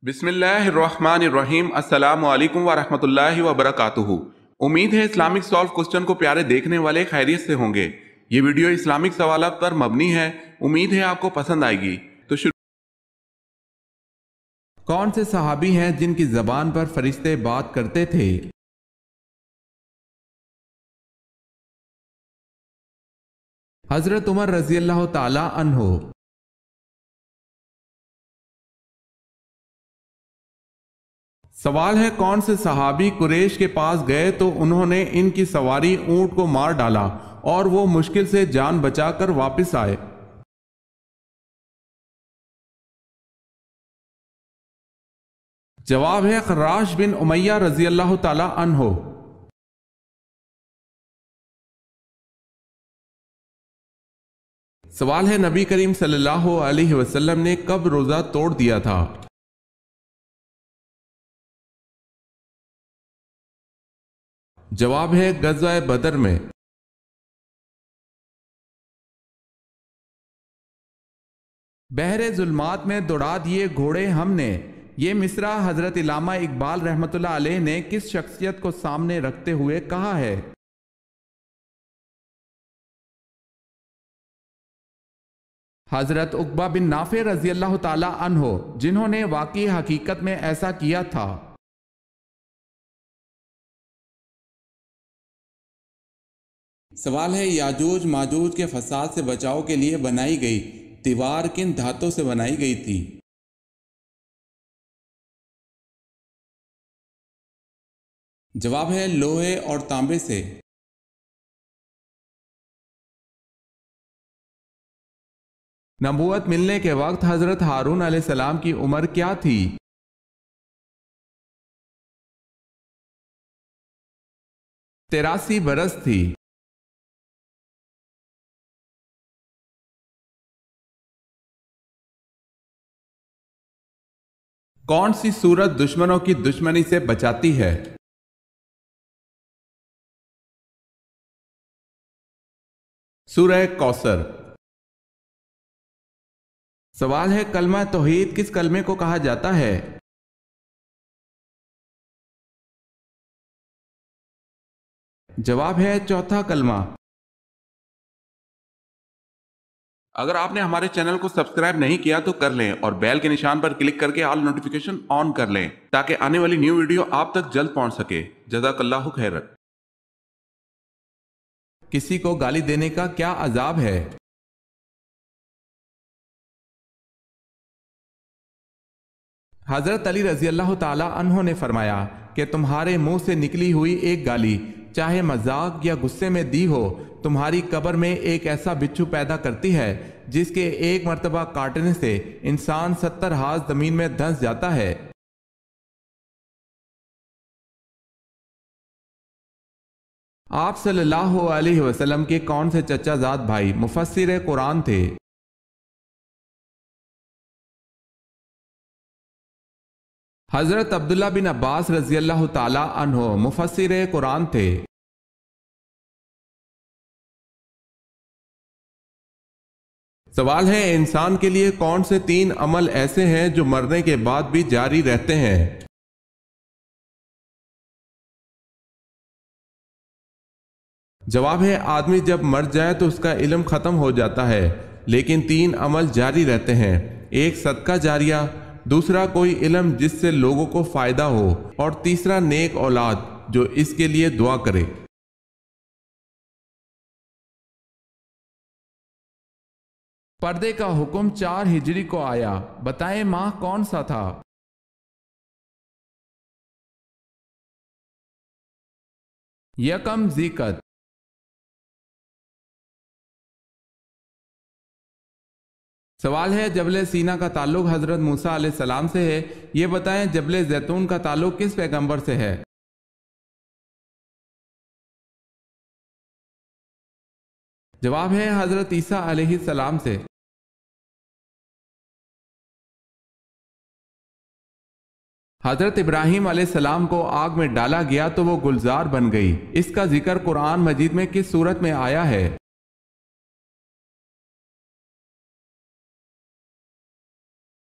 بسم اللہ الرحمن الرحیم السلام علیکم ورحمۃ اللہ وبرکاتہ۔ امید ہے اسلامک سالو کوسچن کو پیارے دیکھنے والے خیریت سے ہوں گے۔ یہ ویڈیو اسلامک سوالات پر مبنی ہے، امید ہے آپ کو پسند آئے گی۔ تو کون سے صحابی ہیں جن کی زبان پر فرشتے بات کرتے تھے؟ حضرت عمر رضی اللہ تعالی عنہ۔ سوال ہے کون سے صحابی قریش کے پاس گئے تو انہوں نے ان کی سواری اونٹ کو مار ڈالا اور وہ مشکل سے جان بچا کر واپس آئے؟ جواب ہے خراش بن امیہ رضی اللہ تعالی عنہ۔ سوال ہے نبی کریم صلی اللہ علیہ وسلم نے کب روزہ توڑ دیا تھا؟ جواب ہے غزوہ بدر میں۔ بحر ظلمات میں دوڑا دیے گھوڑے ہم نے، یہ مصرع حضرت علامہ اقبال رحمۃ اللہ علیہ نے کس شخصیت کو سامنے رکھتے ہوئے کہا ہے؟ حضرت عقبہ بن نافع رضی اللہ تعالی عنہ، جنہوں نے واقعی حقیقت میں ایسا کیا تھا۔ سوال ہے یاجوج ماجوج کے فساد سے بچاؤ کے لیے بنائی گئی دیوار کن دھاتوں سے بنائی گئی تھی؟ جواب ہے لوہے اور تانبے سے۔ نبوت ملنے کے وقت حضرت ہارون علیہ السلام کی عمر کیا تھی؟ 83 برس تھی۔ کون سی سورت دشمنوں کی دشمنی سے بچاتی ہے؟ سورہ کوثر۔ سوال ہے کلمہ توحید کس کلمے کو کہا جاتا ہے؟ جواب ہے چوتھا کلمہ۔ اگر آپ نے ہمارے چینل کو سبسکرائب نہیں کیا تو کر لیں اور بیل کے نشان پر کلک کر کے آل نوٹیفیکیشن آن کر لیں تاکہ آنے والی نیو ویڈیو آپ تک جلد پہنچ سکے۔ جزاک اللہ خیرت۔ کسی کو گالی دینے کا کیا عذاب ہے؟ حضرت علی رضی اللہ تعالی عنہ نے فرمایا کہ تمہارے منہ سے نکلی ہوئی ایک گالی چاہے مذاق یا غصے میں دی ہو، تمہاری قبر میں ایک ایسا بچھو پیدا کرتی ہے جس کے ایک مرتبہ کاٹنے سے انسان 70 ہاتھ زمین میں دھنس جاتا ہے۔ آپ صلی اللہ علیہ وسلم کے کون سے چچا زاد بھائی مفسر قرآن تھے؟ حضرت عبداللہ بن عباس رضی اللہ تعالی عنہ مفسر قرآن تھے۔ سوال ہے انسان کے لیے کون سے 3 عمل ایسے ہیں جو مرنے کے بعد بھی جاری رہتے ہیں؟ جواب ہے آدمی جب مر جائے تو اس کا علم ختم ہو جاتا ہے، لیکن 3 عمل جاری رہتے ہیں، ایک صدقہ جاریہ، دوسرا کوئی علم جس سے لوگوں کو فائدہ ہو، اور تیسرا نیک اولاد جو اس کے لیے دعا کرے۔ پردے کا حکم 4 ہجری کو آیا، بتائیں ماہ کون سا تھا؟ یکم ذی-قعدہ۔ سوال ہے جبل سینا کا تعلق حضرت موسیٰ علیہ السلام سے ہے، یہ بتائیں جبل زیتون کا تعلق کس پیغمبر سے ہے؟ جواب ہے حضرت عیسیٰ علیہ السلام سے۔ حضرت ابراہیم علیہ السلام کو آگ میں ڈالا گیا تو وہ گلزار بن گئی، اس کا ذکر قرآن مجید میں کس سورت میں آیا ہے؟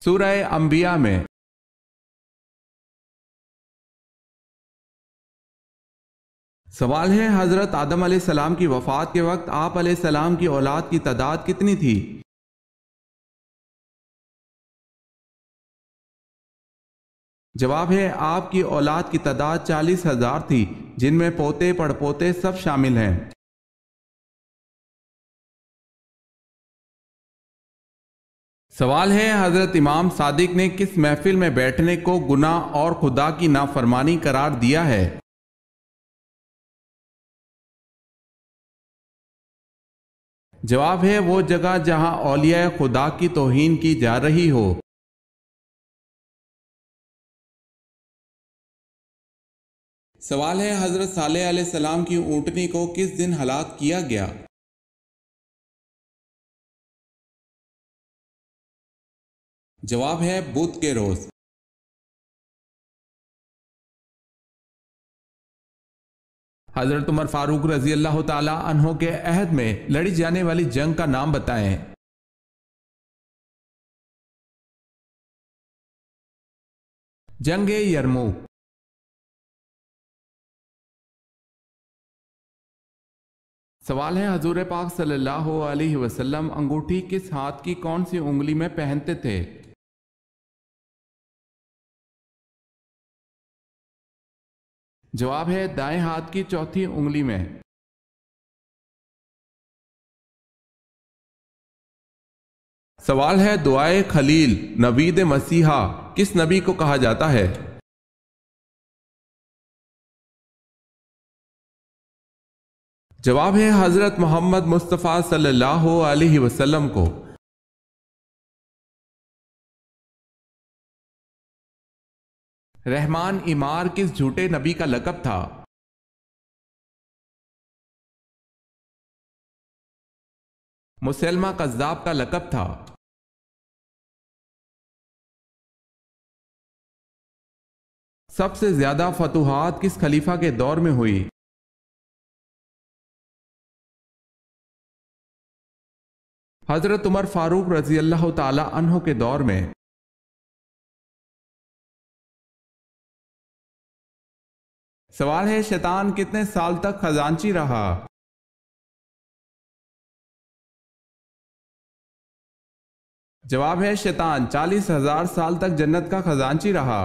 سورہ انبیاء میں۔ سوال ہے حضرت آدم علیہ السلام کی وفات کے وقت آپ علیہ السلام کی اولاد کی تعداد کتنی تھی؟ جواب ہے آپ کی اولاد کی تعداد 40,000 تھی، جن میں پوتے پڑ پوتے سب شامل ہیں۔ سوال ہے حضرت امام صادق نے کس محفل میں بیٹھنے کو گناہ اور خدا کی نافرمانی قرار دیا ہے؟ جواب ہے وہ جگہ جہاں اولیاء خدا کی توہین کی جا رہی ہو۔ سوال ہے حضرت صالح علیہ السلام کی اونٹنی کو کس دن ہلاک کیا گیا؟ جواب ہے بدھ کے روز۔ حضرت عمر فاروق رضی اللہ تعالی عنہ کے عہد میں لڑی جانے والی جنگ کا نام بتائیں۔ جنگ یرموک۔ سوال ہے حضور پاک صلی اللہ علیہ وسلم انگوٹھی کس ہاتھ کی کون سی انگلی میں پہنتے تھے؟ جواب ہے دائیں ہاتھ کی چوتھی انگلی میں۔ سوال ہے دعائے خلیل نوید مسیحا کس نبی کو کہا جاتا ہے؟ جواب ہے حضرت محمد مصطفیٰ صلی اللہ علیہ وسلم کو۔ رحمان امار کس جھوٹے نبی کا لقب تھا؟ مسلمہ کذاب کا لقب تھا۔ سب سے زیادہ فتوحات کس خلیفہ کے دور میں ہوئی؟ حضرت عمر فاروق رضی اللہ تعالی عنہ کے دور میں۔ سوال ہے شیطان کتنے سال تک خزانچی رہا؟ جواب ہے شیطان 40,000 سال تک جنت کا خزانچی رہا۔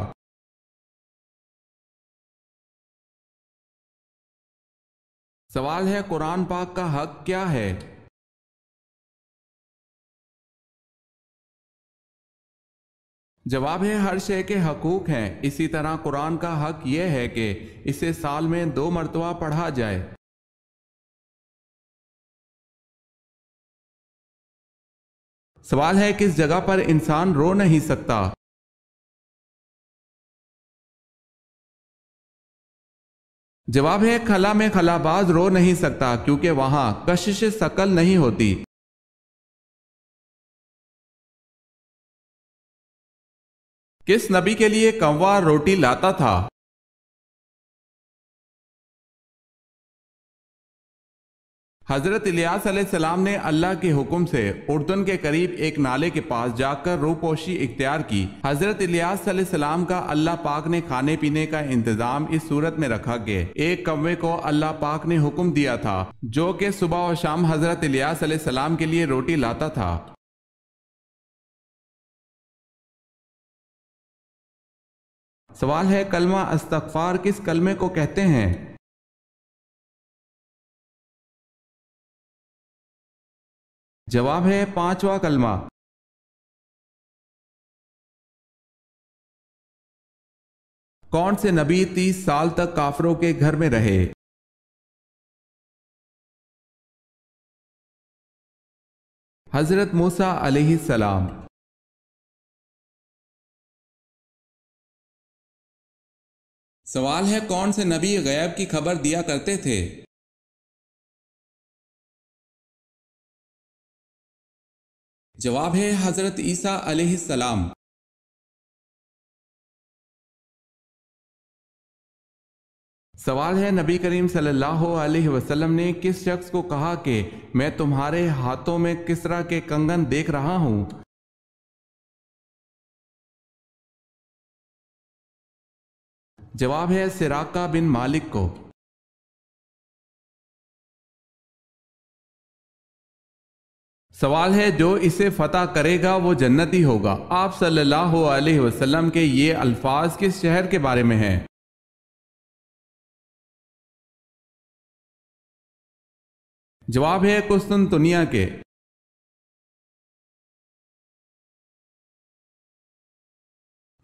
سوال ہے قرآن پاک کا حق کیا ہے؟ جواب ہے ہر شے کے حقوق ہیں، اسی طرح قرآن کا حق یہ ہے کہ اسے سال میں 2 مرتبہ پڑھا جائے۔ سوال ہے کس جگہ پر انسان رو نہیں سکتا؟ جواب ہے خلا میں خلا باز رو نہیں سکتا کیونکہ وہاں کشش ثقل نہیں ہوتی۔ کس نبی کے لیے کنوا روٹی لاتا تھا؟ حضرت الیاس علیہ السلام نے اللہ کے حکم سے اردن کے قریب ایک نالے کے پاس جا کر روپوشی اختیار کی۔ حضرت الیاس علیہ السلام کا اللہ پاک نے کھانے پینے کا انتظام اس صورت میں رکھا کہ ایک کوے کو اللہ پاک نے حکم دیا تھا جو کہ صبح و شام حضرت الیاس علیہ السلام کے لیے روٹی لاتا تھا۔ سوال ہے کلمہ استغفار کس کلمے کو کہتے ہیں؟ جواب ہے 5واں کلمہ۔ کون سے نبی 30 سال تک کافروں کے گھر میں رہے؟ حضرت موسیٰ علیہ السلام۔ سوال ہے کون سے نبی غیب کی خبر دیا کرتے تھے؟ جواب ہے حضرت عیسیٰ علیہ السلام۔ سوال ہے نبی کریم صلی اللہ علیہ وسلم نے کس شخص کو کہا کہ میں تمہارے ہاتھوں میں کسرا کے کنگن دیکھ رہا ہوں؟ جواب ہے سراقہ بن مالک کو۔ سوال ہے جو اسے فتح کرے گا وہ جنتی ہوگا۔ آپ صلی اللہ علیہ وسلم کے یہ الفاظ کس شہر کے بارے میں ہیں؟ جواب ہے قسطنطنیہ کے۔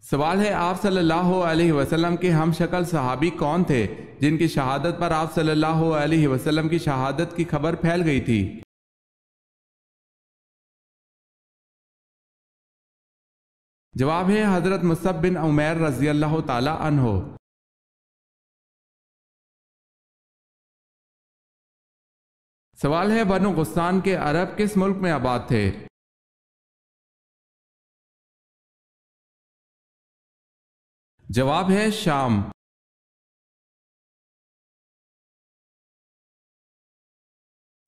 سوال ہے آپ صلی اللہ علیہ وسلم کے ہم شکل صحابی کون تھے جن کی شہادت پر آپ صلی اللہ علیہ وسلم کی شہادت کی خبر پھیل گئی تھی؟ جواب ہے حضرت مصعب بن عمیر رضی اللہ تعالی عنہ۔ سوال ہے بنو غسان کے عرب کس ملک میں آباد تھے؟ جواب ہے شام۔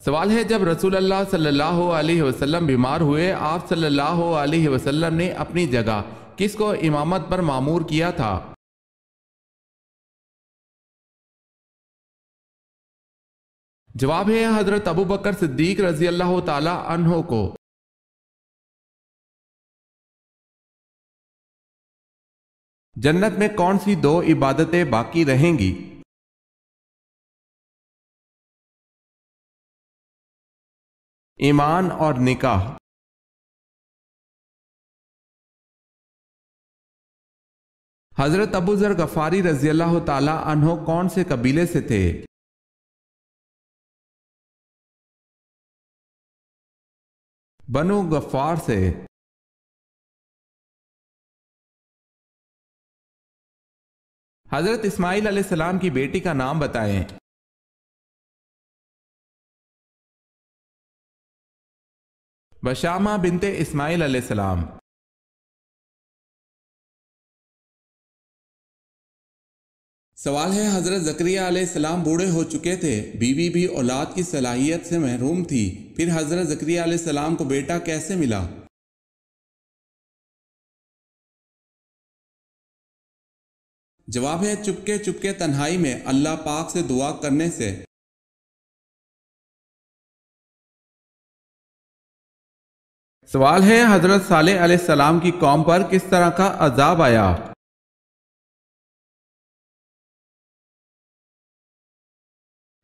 سوال ہے جب رسول اللہ صلی اللہ علیہ وسلم بیمار ہوئے آپ صلی اللہ علیہ وسلم نے اپنی جگہ کس کو امامت پر مامور کیا تھا؟ جواب ہے حضرت ابو بکر صدیق رضی اللہ تعالی عنہ کو۔ جنت میں کون سی دو عبادتیں باقی رہیں گی؟ ایمان اور نکاح۔ حضرت ابو ذر غفاری رضی اللہ تعالی عنہ کون سے قبیلے سے تھے؟ بنو غفار سے۔ حضرت اسماعیل علیہ السلام کی بیٹی کا نام بتائیں۔ بشامہ بنت اسماعیل علیہ السلام۔ سوال ہے حضرت زکریا علیہ السلام بوڑھے ہو چکے تھے، بیوی بھی اولاد کی صلاحیت سے محروم تھی، پھر حضرت زکریا علیہ السلام کو بیٹا کیسے ملا؟ جواب ہے چپکے چپکے تنہائی میں اللہ پاک سے دعا کرنے سے۔ سوال ہے حضرت صالح علیہ السلام کی قوم پر کس طرح کا عذاب آیا؟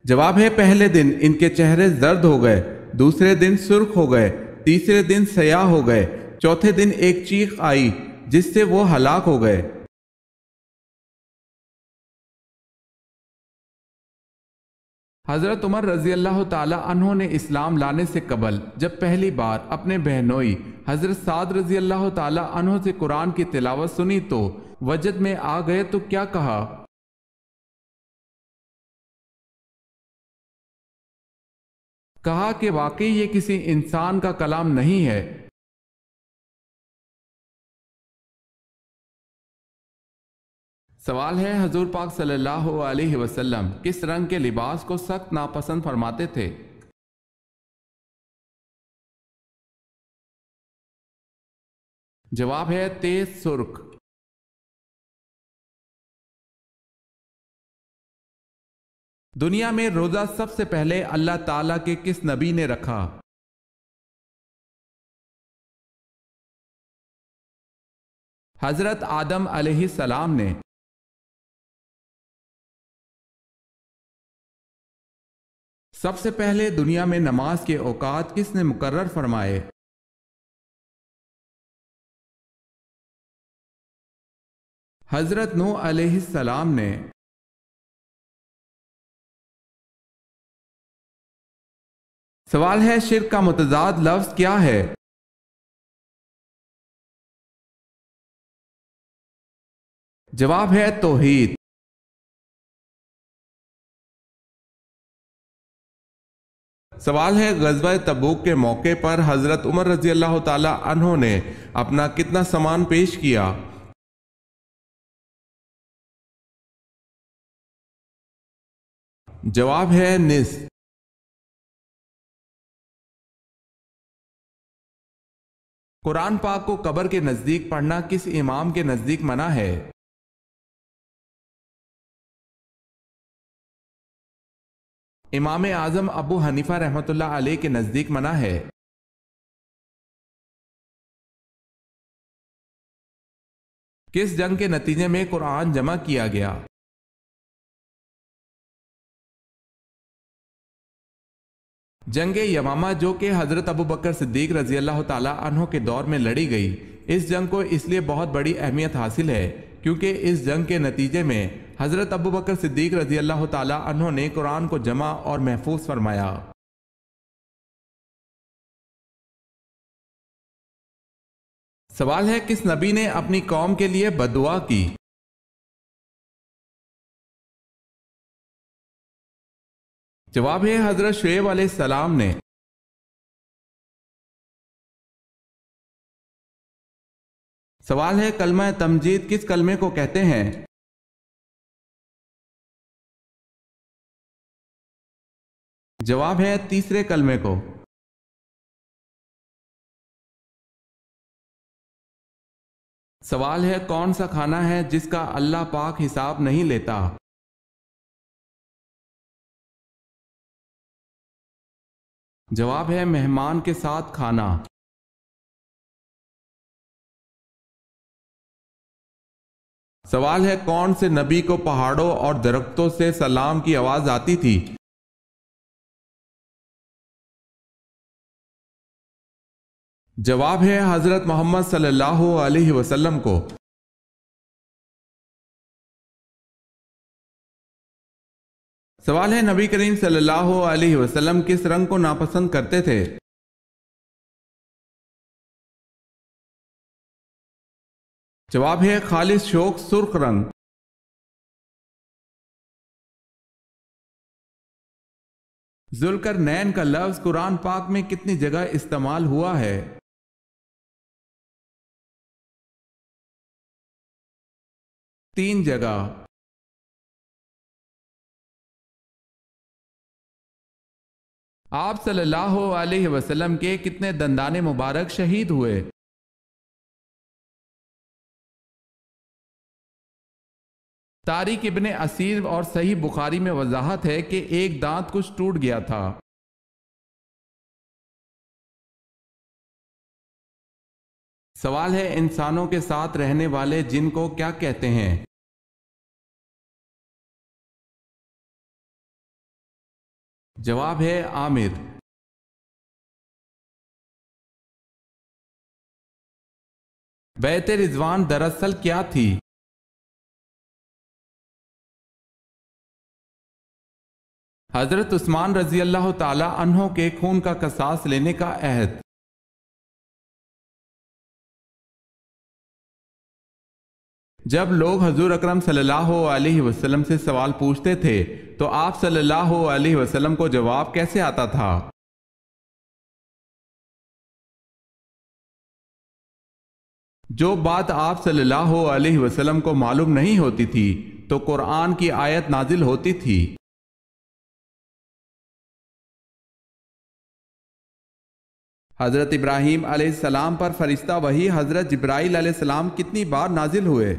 جواب ہے پہلے دن ان کے چہرے زرد ہو گئے، دوسرے دن سرخ ہو گئے، تیسرے دن سیاہ ہو گئے، چوتھے دن ایک چیخ آئی جس سے وہ ہلاک ہو گئے۔ حضرت عمر رضی اللہ تعالی عنہ نے اسلام لانے سے قبل جب پہلی بار اپنے بہنوئی حضرت سعد رضی اللہ تعالی عنہ سے قرآن کی تلاوت سنی تو وجد میں آ گئے تو کیا کہا؟ کہا کہ واقعی یہ کسی انسان کا کلام نہیں ہے۔ سوال ہے حضور پاک صلی اللہ علیہ وسلم کس رنگ کے لباس کو سخت ناپسند فرماتے تھے؟ جواب ہے تیز سرخ۔ دنیا میں روزہ سب سے پہلے اللہ تعالیٰ کے کس نبی نے رکھا؟ حضرت آدم علیہ السلام نے۔ سب سے پہلے دنیا میں نماز کے اوقات کس نے مقرر فرمائے؟ حضرت نوح علیہ السلام نے۔ سوال ہے شرک کا متضاد لفظ کیا ہے؟ جواب ہے توحید۔ سوال ہے غزوہ تبوک کے موقع پر حضرت عمر رضی اللہ تعالی عنہ نے اپنا کتنا سامان پیش کیا؟ جواب ہے نصف۔ قرآن پاک کو قبر کے نزدیک پڑھنا کس امام کے نزدیک منع ہے؟ امام اعظم ابو حنیفہ رحمۃ اللہ علیہ کے نزدیک منع ہے۔ کس جنگ کے نتیجے میں قرآن جمع کیا گیا؟ جنگ یمامہ، جو کہ حضرت ابو بکر صدیق رضی اللہ تعالی عنہ کے دور میں لڑی گئی۔ اس جنگ کو اس لیے بہت بڑی اہمیت حاصل ہے کیونکہ اس جنگ کے نتیجے میں حضرت ابو بکر صدیق رضی اللہ تعالی عنہ نے قرآن کو جمع اور محفوظ فرمایا۔ سوال ہے، کس نبی نے اپنی قوم کے لیے بد دعا کی؟ جواب ہے حضرت شعیب علیہ السلام نے۔ سوال ہے، کلمہ تمجید کس کلمے کو کہتے ہیں؟ جواب ہے تیسرے کلمے کو۔ سوال ہے، کون سا کھانا ہے جس کا اللہ پاک حساب نہیں لیتا؟ جواب ہے مہمان کے ساتھ کھانا۔ سوال ہے، کون سے نبی کو پہاڑوں اور درختوں سے سلام کی آواز آتی تھی؟ جواب ہے حضرت محمد صلی اللہ علیہ وسلم کو۔ سوال ہے، نبی کریم صلی اللہ علیہ وسلم کس رنگ کو ناپسند کرتے تھے؟ جواب ہے خالص شوق سرخ رنگ۔ ذوالقرنین کا لفظ قرآن پاک میں کتنی جگہ استعمال ہوا ہے؟ 3 جگہ۔ آپ صلی اللہ علیہ وسلم کے کتنے دندان مبارک شہید ہوئے؟ طارق ابن اسیر اور صحیح بخاری میں وضاحت ہے کہ ایک دانت کچھ ٹوٹ گیا تھا۔ سوال ہے، انسانوں کے ساتھ رہنے والے جن کو کیا کہتے ہیں؟ جواب ہے عامر۔ بیعت رضوان دراصل کیا تھی؟ حضرت عثمان رضی اللہ تعالی عنہ کے خون کا قصاص لینے کا عہد۔ جب لوگ حضور اکرم صلی اللہ علیہ وسلم سے سوال پوچھتے تھے تو آپ صلی اللہ علیہ وسلم کو جواب کیسے آتا تھا؟ جو بات آپ صلی اللہ علیہ وسلم کو معلوم نہیں ہوتی تھی تو قرآن کی آیت نازل ہوتی تھی۔ حضرت ابراہیم علیہ السلام پر فرشتہ وحی حضرت جبرائیل علیہ السلام کتنی بار نازل ہوئے؟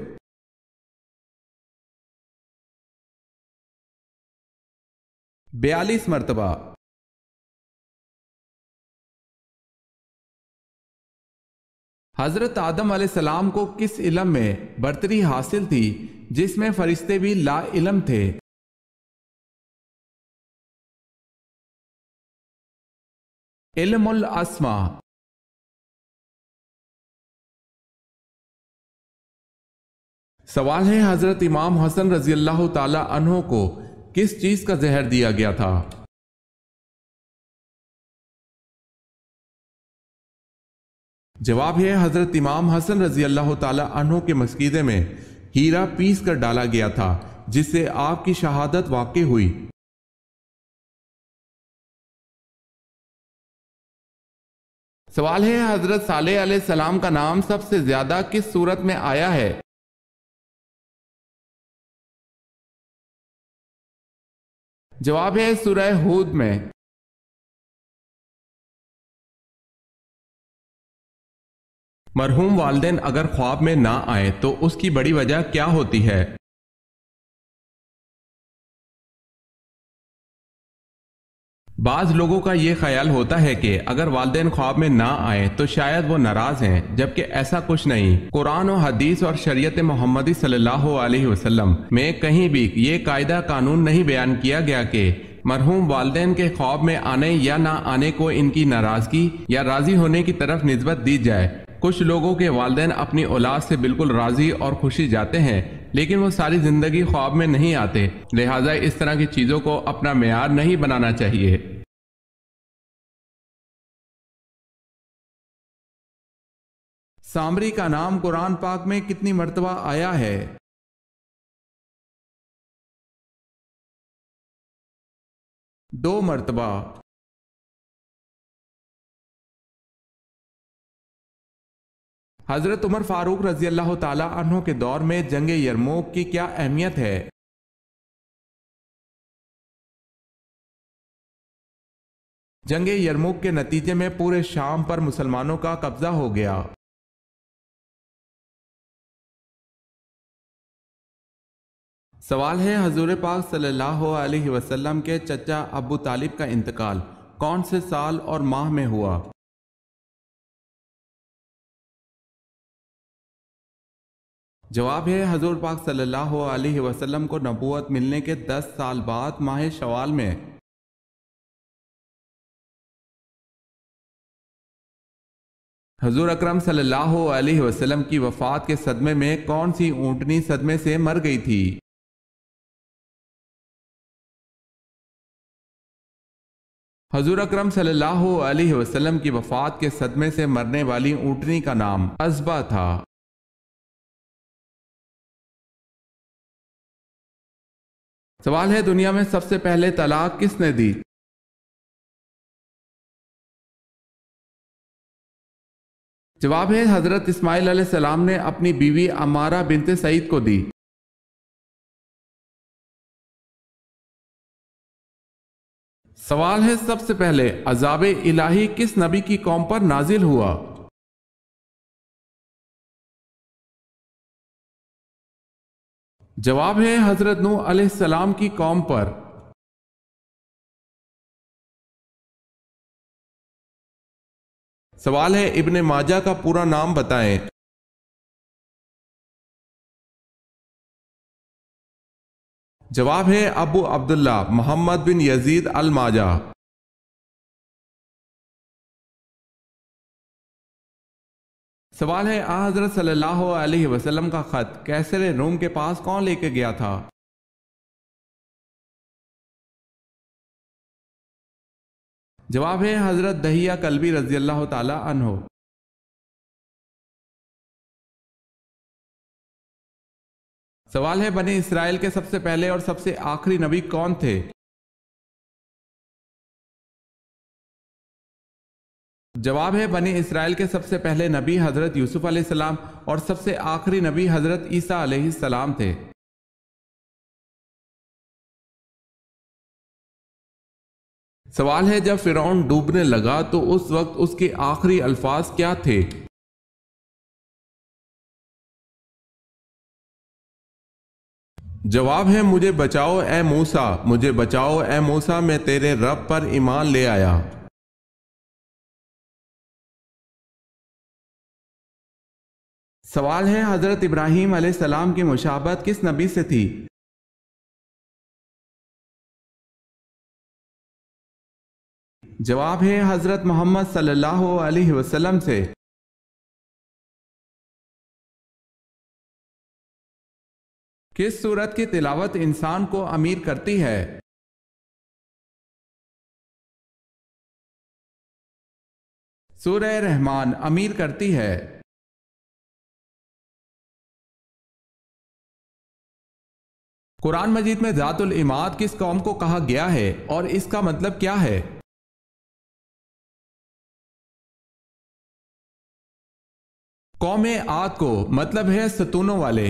42 مرتبہ۔ حضرت آدم علیہ السلام کو کس علم میں برتری حاصل تھی جس میں فرشتے بھی لا علم تھے؟ علم الاسماء۔ سوال ہے، حضرت امام حسن رضی اللہ تعالی عنہ کو کس چیز کا زہر دیا گیا تھا؟ جواب ہے حضرت امام حسن رضی اللہ تعالی عنہ کے مسکیدے میں ہیرا پیس کر ڈالا گیا تھا جس سے آپ کی شہادت واقع ہوئی۔ سوال ہے، حضرت صالح علیہ السلام کا نام سب سے زیادہ کس سورت میں آیا ہے؟ جواب ہے سورہ ہود میں۔ مرحوم والدین اگر خواب میں نہ آئے تو اس کی بڑی وجہ کیا ہوتی ہے؟ بعض لوگوں کا یہ خیال ہوتا ہے کہ اگر والدین خواب میں نہ آئیں تو شاید وہ ناراض ہیں، جبکہ ایسا کچھ نہیں۔ قرآن و حدیث اور شریعت محمدی صلی اللہ علیہ وسلم میں کہیں بھی یہ قاعدہ قانون نہیں بیان کیا گیا کہ مرحوم والدین کے خواب میں آنے یا نہ آنے کو ان کی ناراضگی یا راضی ہونے کی طرف نسبت دی جائے۔ کچھ لوگوں کے والدین اپنی اولاد سے بالکل راضی اور خوشی جاتے ہیں، لیکن وہ ساری زندگی خواب میں نہیں آتے، لہٰذا اس طرح کی چیزوں کو اپنا معیار نہیں بنانا چاہیے۔ سامری کا نام قرآن پاک میں کتنی مرتبہ آیا ہے؟ 2 مرتبہ۔ حضرت عمر فاروق رضی اللہ تعالی عنہ کے دور میں جنگ یرموک کی کیا اہمیت ہے؟ جنگ یرموک کے نتیجے میں پورے شام پر مسلمانوں کا قبضہ ہو گیا۔ سوال ہے، حضور پاک صلی اللہ علیہ وسلم کے چچا ابو طالب کا انتقال کون سے سال اور ماہ میں ہوا؟ جواب ہے، حضور پاک صلی اللہ علیہ وسلم کو نبوت ملنے کے 10 سال بعد ماہ شوال میں۔ حضور اکرم صلی اللہ علیہ وسلم کی وفات کے صدمے میں کون سی اونٹنی صدمے سے مر گئی تھی؟ حضور اکرم صلی اللہ علیہ وسلم کی وفات کے صدمے سے مرنے والی اونٹنی کا نام عزبہ تھا۔ سوال ہے، دنیا میں سب سے پہلے طلاق کس نے دی؟ جواب ہے، حضرت اسماعیل علیہ السلام نے اپنی بیوی عمارہ بنت سعید کو دی۔ سوال ہے، سب سے پہلے عذاب الہی کس نبی کی قوم پر نازل ہوا؟ جواب ہے، حضرت نوح علیہ السلام کی قوم پر۔ سوال ہے، ابن ماجہ کا پورا نام بتائیں۔ جواب ہے، ابو عبداللہ محمد بن یزید الماجہ۔ سوال ہے، حضرت صلی اللہ علیہ وسلم کا خط کیسر روم کے پاس کون لے کے گیا تھا؟ جواب ہے، حضرت دہیہ کلبی رضی اللہ تعالی عنہ۔ سوال ہے، بنی اسرائیل کے سب سے پہلے اور سب سے آخری نبی کون تھے؟ جواب ہے، بنی اسرائیل کے سب سے پہلے نبی حضرت یوسف علیہ السلام اور سب سے آخری نبی حضرت عیسیٰ علیہ السلام تھے۔ سوال ہے، جب فرعون ڈوبنے لگا تو اس وقت اس کے آخری الفاظ کیا تھے؟ جواب ہے، مجھے بچاؤ اے موسیٰ، مجھے بچاؤ اے موسیٰ، میں تیرے رب پر ایمان لے آیا۔ سوال ہے، حضرت ابراہیم علیہ السلام کی مشابہت کس نبی سے تھی؟ جواب ہے، حضرت محمد صلی اللہ علیہ وسلم سے۔ کس سورت کی تلاوت انسان کو امیر کرتی ہے؟ سورہ رحمان امیر کرتی ہے۔ قرآن مجید میں ذات العماد کس قوم کو کہا گیا ہے اور اس کا مطلب کیا ہے؟ قوم عاد کو، مطلب ہے ستونوں والے۔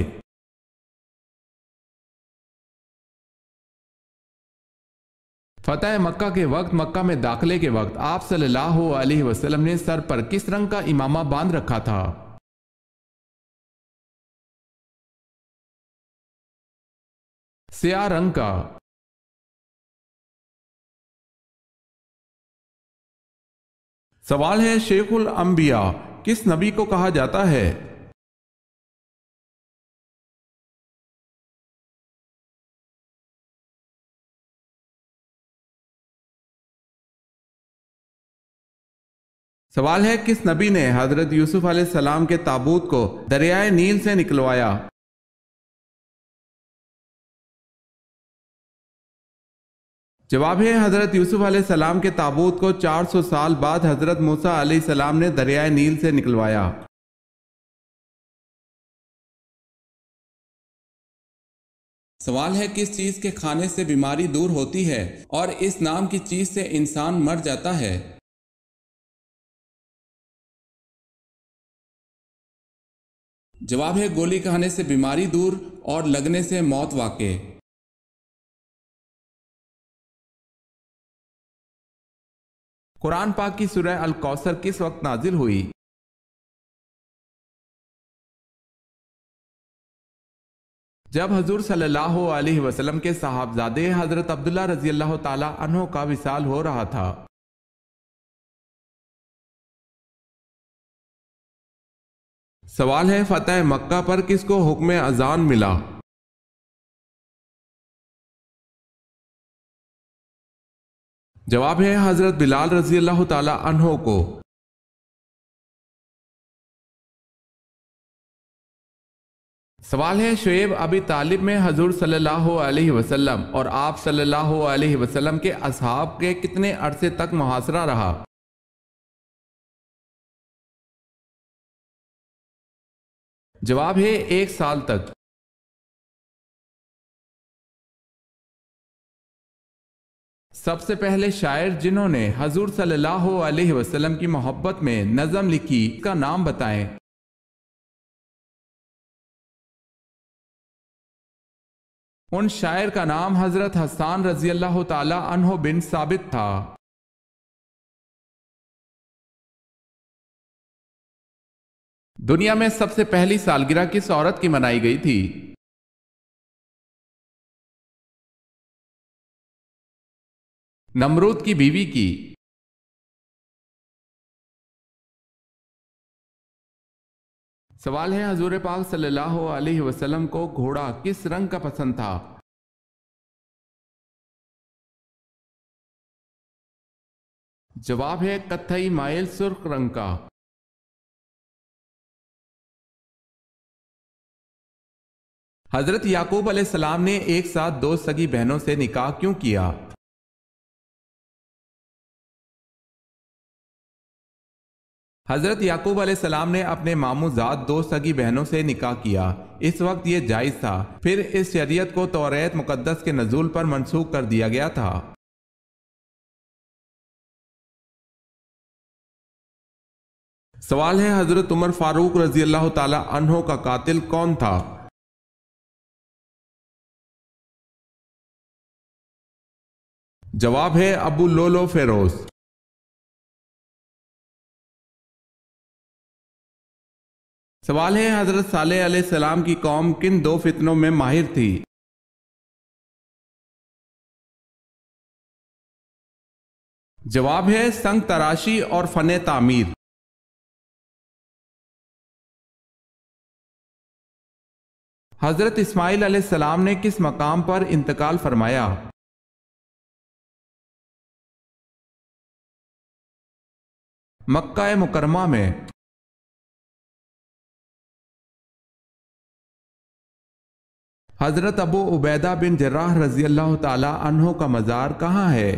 فتح مکہ کے وقت، مکہ میں داخلے کے وقت آپ صلی اللہ علیہ وسلم نے سر پر کس رنگ کا امامہ باندھ رکھا تھا؟ سیاہ رنگ کا۔ سوال ہے شیخ الانبیاء کس نبی کو کہا جاتا ہے؟ سوال ہے کس نبی نے حضرت یوسف علیہ السلام کے تابوت کو دریائے نیل سے نکلوایا؟ جواب ہے حضرت یوسف علیہ السلام کے تابوت کو 400 سال بعد حضرت موسیٰ علیہ السلام نے دریائے نیل سے نکلوایا۔ سوال ہے کس چیز کے کھانے سے بیماری دور ہوتی ہے اور اس نام کی چیز سے انسان مر جاتا ہے؟ جواب ہے گولی کھانے سے بیماری دور اور لگنے سے موت واقع۔ قرآن پاک کی سورہ الکوثر کس وقت نازل ہوئی؟ جب حضور صلی اللہ علیہ وسلم کے صاحبزادے حضرت عبداللہ رضی اللہ تعالی عنہ کا وصال ہو رہا تھا۔ سوال ہے فتح مکہ پر کس کو حکم اذان ملا؟ جواب ہے حضرت بلال رضی اللہ تعالی عنہ کو۔ سوال ہے شعیب ابی طالب میں حضور صلی اللہ علیہ وسلم اور آپ صلی اللہ علیہ وسلم کے اصحاب کے کتنے عرصے تک محاصرہ رہا؟ جواب ہے 1 سال تک۔ سب سے پہلے شاعر جنہوں نے حضور صلی اللہ علیہ وسلم کی محبت میں نظم لکھی کا نام بتائیں۔ ان شاعر کا نام حضرت حسان رضی اللہ تعالی عنہ بن ثابت تھا۔ دنیا میں سب سے پہلی سالگرہ کس عورت کی منائی گئی تھی؟ نمرود کی بیوی کی۔ سوال ہے حضور پاک صلی اللہ علیہ وسلم کو گھوڑا کس رنگ کا پسند تھا؟ جواب ہے کتھئی مائل سرخ رنگ کا۔ حضرت یعقوب علیہ السلام نے ایک ساتھ 2 سگی بہنوں سے نکاح کیوں کیا؟ حضرت یعقوب علیہ السلام نے اپنے ماموں زاد 2 سگی بہنوں سے نکاح کیا۔ اس وقت یہ جائز تھا، پھر اس شریعت کو توریت مقدس کے نزول پر منسوخ کر دیا گیا تھا۔ سوال ہے حضرت عمر فاروق رضی اللہ تعالی عنہ کا قاتل کون تھا؟ جواب ہے ابو لولو فیروز۔ سوال ہے حضرت صالح علیہ السلام کی قوم کن 2 فتنوں میں ماہر تھی؟ جواب ہے سنگ تراشی اور فن تعمیر۔ حضرت اسماعیل علیہ السلام نے کس مقام پر انتقال فرمایا؟ مکہ مکرمہ میں۔ حضرت ابو عبیدہ بن جراح رضی اللہ تعالی عنہ کا مزار کہاں ہے؟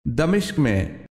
دمشق میں۔